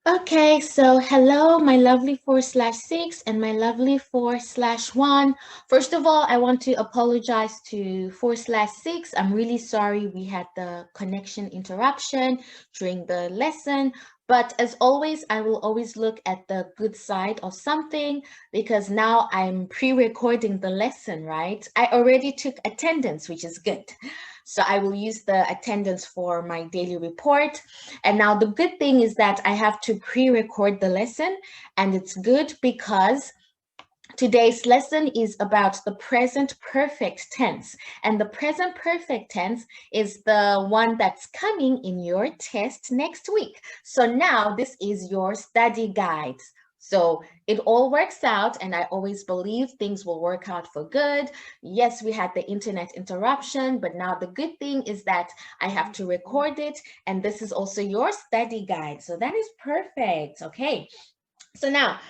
Okay, so hello, my lovely 4/6 and my lovely 4/1. First of all, I want to apologize to 4/6. I'm really sorry we had the connection interruption during the lesson. But as always, I will always look at the good side of something because now I'm pre-recording the lesson, right? I already took attendance, which is good. So I will use the attendance for my daily report. And now the good thing is that I have to pre-record the lesson, and it's good because today's lesson is about the present perfect tense. And the present perfect tense is the one that's coming in your test next week. So now this is your study guide. So it all works out, and I always believe things will work out for good. Yes, we had the internet interruption, but now the good thing is that I have to record it, and this is also your study guide. So that is perfect. Okay. So now,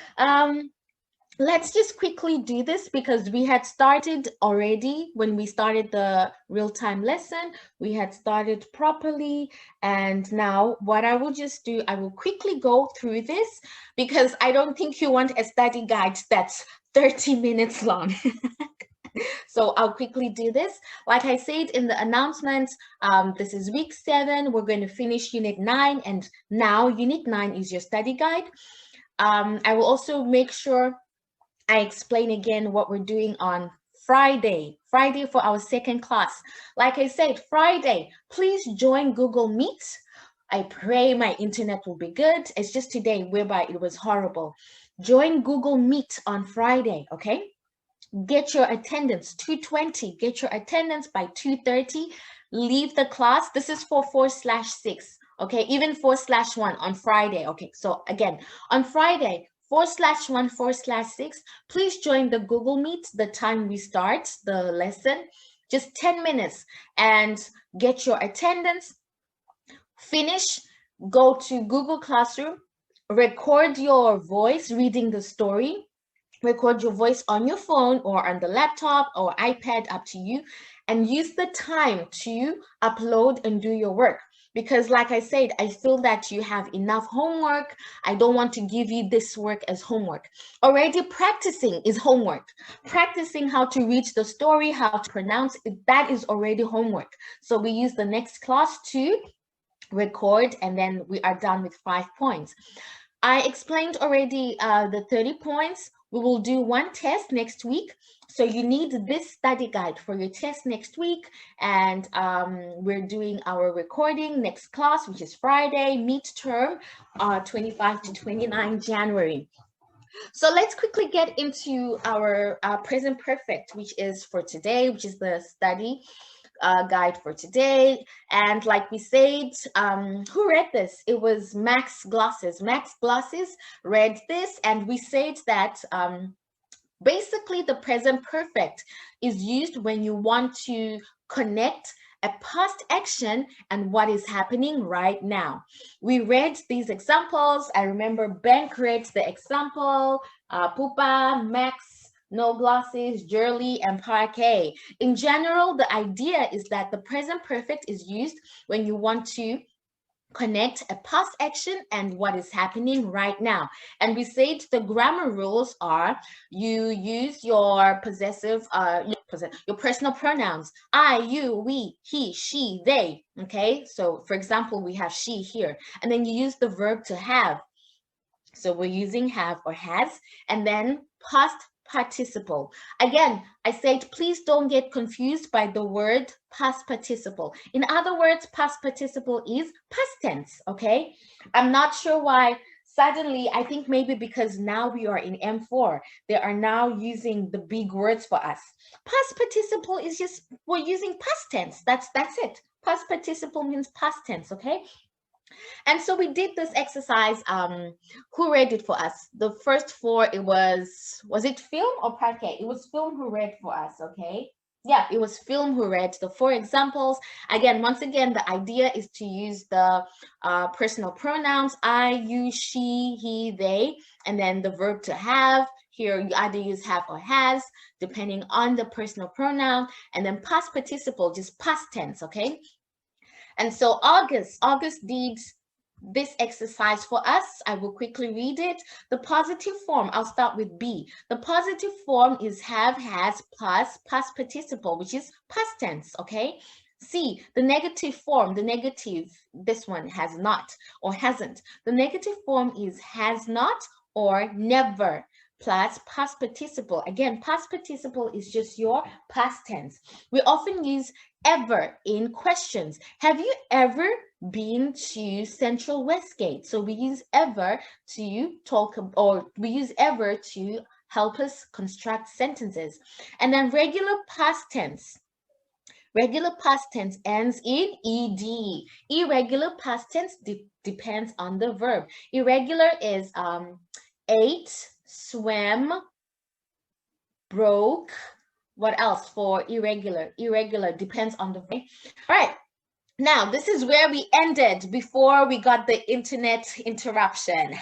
let's just quickly do this because we had started already when we started the real-time lesson. We had started properly. And now what I will just do, I will quickly go through this because I don't think you want a study guide that's 30 minutes long. So I'll quickly do this. Like I said in the announcement, this is week 7. We're going to finish unit 9. And now unit 9 is your study guide. I will also make sure I explain again what we're doing on Friday for our second class. Like I said, Friday, please join Google Meet. I pray my internet will be good. It's just today whereby it was horrible. Join Google Meet on Friday, okay? Get your attendance 2:20. Get your attendance by 2:30. Leave the class. This is for 4/6. Okay, even 4/1 on Friday. Okay, so again, on Friday, 4/1, 4/6, please join the Google Meet the time we start the lesson. Just 10 minutes and get your attendance. Finish, go to Google Classroom, record your voice reading the story. Record your voice on your phone or on the laptop or iPad, up to you, and use the time to upload and do your work. Because like I said, I feel that you have enough homework. I don't want to give you this work as homework. Already practicing is homework. Practicing how to read the story, how to pronounce it, that is already homework. So we use the next class to record, and then we are done with 5 points. I explained already the 30 points. We will do one test next week. So you need this study guide for your test next week. And we're doing our recording next class, which is Friday, midterm, 25 to 29 January. So let's quickly get into our present perfect, which is for today, which is the study guide for today. And like we said, who read this? It was Max Glasses. Max Glasses read this, and we said that basically the present perfect is used when you want to connect a past action and what is happening right now. We read these examples. I remember Bank read the example, Pupa, Max, no glasses, Jurley, and Parquet. In general, the idea is that the present perfect is used when you want to connect a past action and what is happening right now. And we said the grammar rules are you use your possessive, your personal pronouns, I, you, we, he, she, they. Okay, so for example, we have she here, and then you use the verb to have. So we're using have or has, and then past participle. Again, I said, please don't get confused by the word past participle. In other words, past participle is past tense, okay? I'm not sure why suddenly, I think maybe because now we are in M4, they are now using the big words for us. Past participle is just, we're using past tense. That's it. Past participle means past tense, okay? And so we did this exercise. Who read it for us? The first four, was it Film or Parquet? It was Film who read for us, okay? Yeah, it was Film who read the 4 examples. Again, once again, the idea is to use the personal pronouns, I, you, she, he, they, and then the verb to have. Here, you either use have or has, depending on the personal pronoun, and then past participle, just past tense, okay? And so August did this exercise for us. I will quickly read it. The positive form, I'll start with B. The positive form is have, has, plus past participle, which is past tense, okay? C, the negative form, the negative, this one has not or hasn't. The negative form is has not or never plus past participle. Again, past participle is just your past tense. We often use ever in questions. Have you ever been to Central Westgate? So we use ever to talk, or we use ever to help us construct sentences. And then regular past tense. Regular past tense ends in ed. Irregular past tense depends on the verb. Irregular is ate, swam, broke. What else for irregular? Irregular depends on the verb. All right. Now, this is where we ended before we got the internet interruption.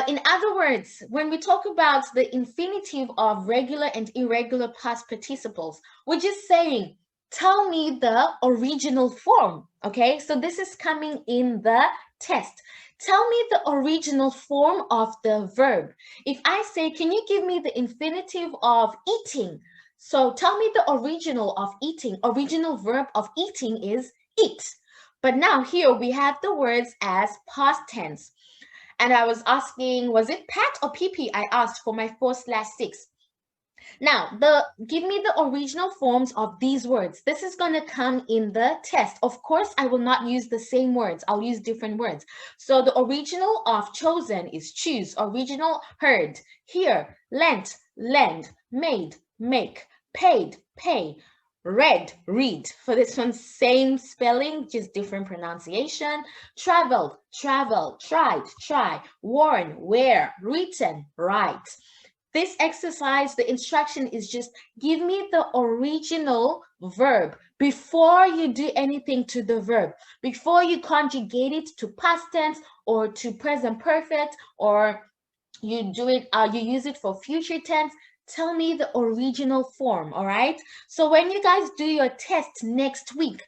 In other words, when we talk about the infinitive of regular and irregular past participles, we're just saying, tell me the original form, okay? So this is coming in the test. Tell me the original form of the verb. If I say, can you give me the infinitive of eating? So tell me the original of eating. Original verb of eating is eat. But now here we have the words as past tense. And I was asking, was it Pat or PP? I asked for my 4/6. Now, give me the original forms of these words. This is going to come in the test. Of course, I will not use the same words. I'll use different words. So the original of chosen is choose. Original heard, hear, lent, lend, made, make, paid, pay, read, read. For this one, same spelling, just different pronunciation. Traveled, travel, tried, try, worn, wear, written, write. This exercise, the instruction is just give me the original verb before you do anything to the verb, before you conjugate it to past tense or to present perfect, or you do it, you use it for future tense. Tell me the original form, all right? So when you guys do your test next week,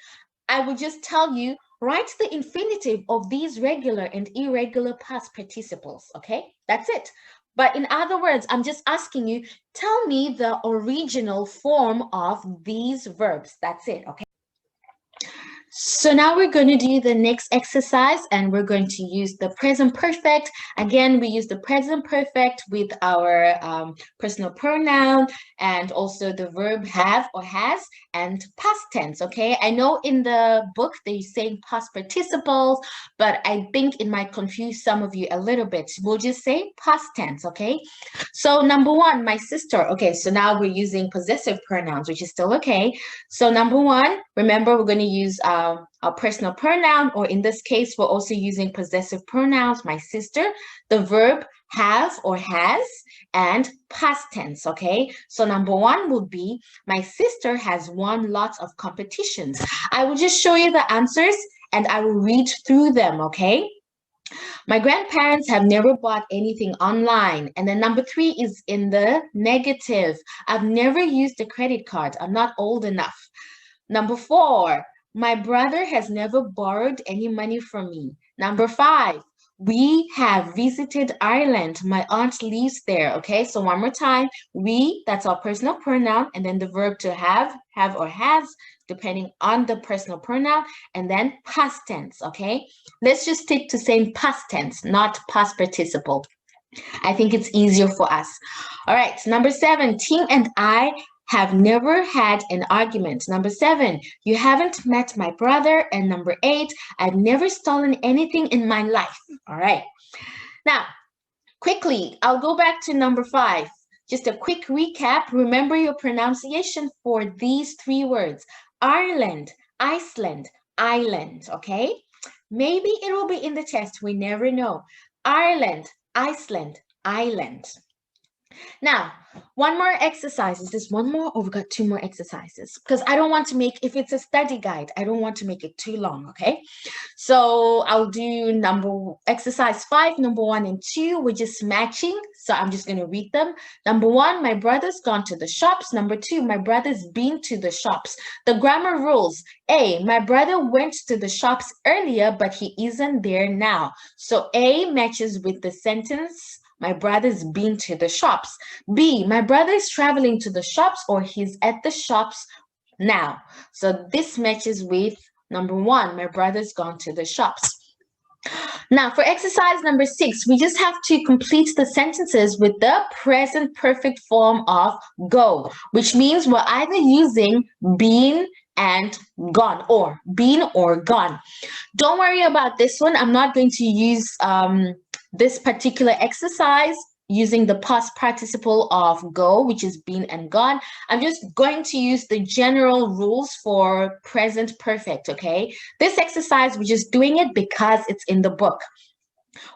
I will just tell you, write the infinitive of these regular and irregular past participles, okay? That's it. But in other words, I'm just asking you, tell me the original form of these verbs. That's it, okay? So now we're going to do the next exercise, and we're going to use the present perfect. Again, we use the present perfect with our personal pronoun and also the verb have or has and past tense, okay? I know in the book they're saying past participles, but I think it might confuse some of you a little bit. We'll just say past tense, okay? So number one, my sister. Okay, so now we're using possessive pronouns, which is still okay. So number one, remember we're going to use our personal pronoun, or in this case, we're also using possessive pronouns, my sister, the verb have or has, and past tense, okay? So number one would be, my sister has won lots of competitions. I will just show you the answers and I will read through them, okay? My grandparents have never bought anything online. And then number three is in the negative. I've never used a credit card. I'm not old enough. Number four, my brother has never borrowed any money from me. Number five, we have visited Ireland. My aunt lives there. Okay, so one more time. We, that's our personal pronoun, and then the verb to have or has, depending on the personal pronoun, and then past tense. Okay, let's just stick to saying past tense, not past participle. I think it's easier for us. All right, number seven, Tim and I have never had an argument. Number seven, you haven't met my brother. And number eight, I've never stolen anything in my life. All right. Now, quickly, I'll go back to number five. Just a quick recap. Remember your pronunciation for these three words: Ireland, Iceland, island. Okay. Maybe it will be in the test. We never know. Ireland, Iceland, island. Now, one more exercise. Is this one more or we got two more exercises? Because I don't want to make, if it's a study guide, I don't want to make it too long, okay? So I'll do exercise 5, number 1 and 2. We're just matching. So I'm just going to read them. Number 1, my brother's gone to the shops. Number 2, my brother's been to the shops. The grammar rules. A, my brother went to the shops earlier, but he isn't there now. So A matches with the sentence, my brother's been to the shops. B, my brother is traveling to the shops or he's at the shops now. So this matches with number 1, my brother's gone to the shops. Now, for exercise number 6, we just have to complete the sentences with the present perfect form of go, which means we're either using been and gone, or been or gone. Don't worry about this one. I'm not going to use this particular exercise using the past participle of go, which is been and gone. I'm just going to use the general rules for present perfect, okay? This exercise, we're just doing it because it's in the book.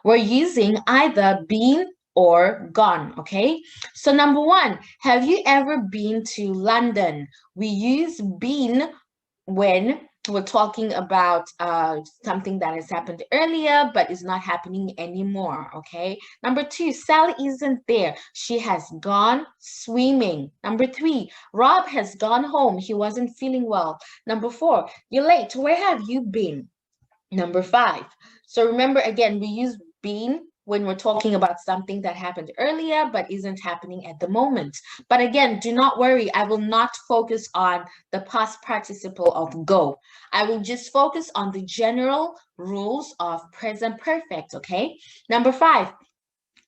We're using either been or gone, okay? So number 1, have you ever been to London? We use been when we're talking about something that has happened earlier but is not happening anymore, okay? Number 2, Sally isn't there. She has gone swimming. Number 3, Rob has gone home. He wasn't feeling well. Number 4, you're late. Where have you been? Number 5. So remember, again, we use been when we're talking about something that happened earlier but isn't happening at the moment. But again, do not worry. I will not focus on the past participle of go. I will just focus on the general rules of present perfect, okay? Number 5.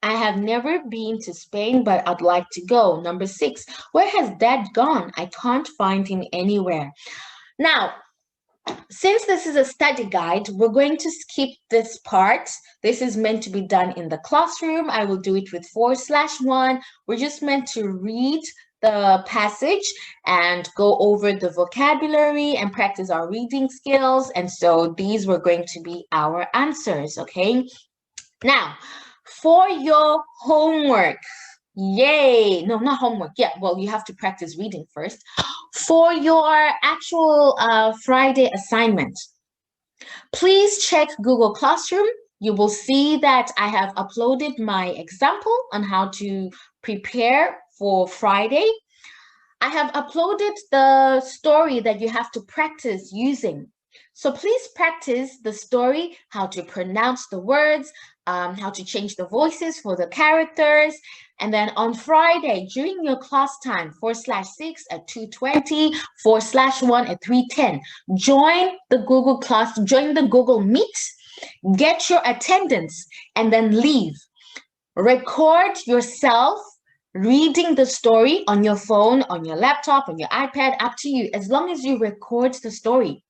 I have never been to Spain, but I'd like to go. Number 6. Where has Dad gone? I can't find him anywhere. Now, since this is a study guide, we're going to skip this part. This is meant to be done in the classroom. I will do it with 4/1. We're just meant to read the passage and go over the vocabulary and practice our reading skills. And so these were going to be our answers, okay? Now, for your homework, yay! No, not homework. Yeah, well, you have to practice reading first. For your actual Friday assignment, please check Google Classroom. You will see that I have uploaded my example on how to prepare for Friday. I have uploaded the story that you have to practice using. So please practice the story, how to pronounce the words, how to change the voices for the characters. And then on Friday, during your class time, 4/6 at 2:20, 4/1 at 3:10, join the Google Meet, get your attendance, and then leave. Record yourself reading the story on your phone, on your laptop, on your iPad, up to you, as long as you record the story.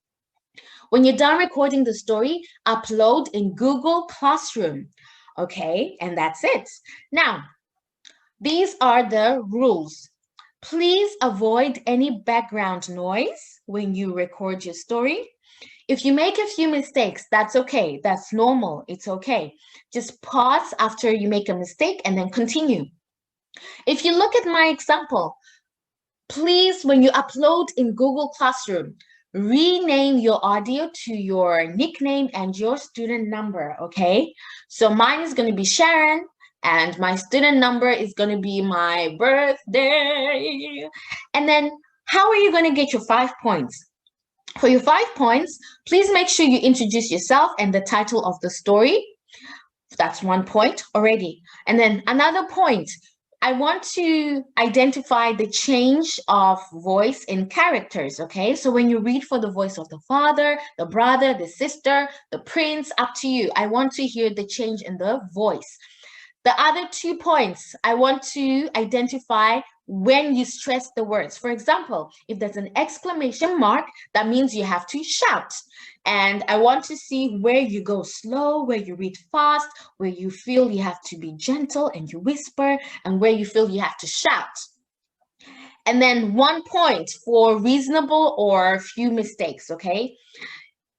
When you're done recording the story, upload in Google Classroom, okay? And that's it. Now, these are the rules. Please avoid any background noise when you record your story. If you make a few mistakes, that's okay. That's normal. It's okay. Just pause after you make a mistake and then continue. If you look at my example, please, when you upload in Google Classroom, rename your audio to your nickname and your student number, okay? So mine is going to be Sharon, and my student number is going to be my birthday. And then how are you going to get your 5 points? For your 5 points, please make sure you introduce yourself and the title of the story. That's 1 point already. And then another point, I want to identify the change of voice in characters, okay? So when you read for the voice of the father, the brother, the sister, the prince, up to you. I want to hear the change in the voice. The other 2 points, I want to identify when you stress the words. For example, if there's an exclamation mark, that means you have to shout. And I want to see where you go slow, where you read fast, where you feel you have to be gentle and you whisper, and where you feel you have to shout. And then 1 point for reasonable or few mistakes, okay?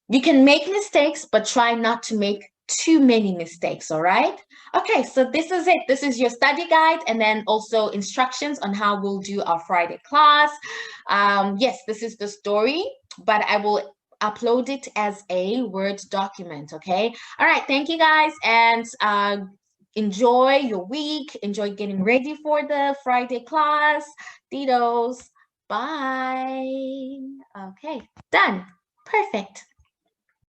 You can make mistakes, but try not to make too many mistakes, all right? Okay, so this is it. This is your study guide and then also instructions on how we'll do our Friday class. Yes, this is the story, but I will upload it as a Word document, okay? All right, thank you guys, and enjoy your week. Enjoy getting ready for the Friday class. Ditos, bye. Okay, done. Perfect.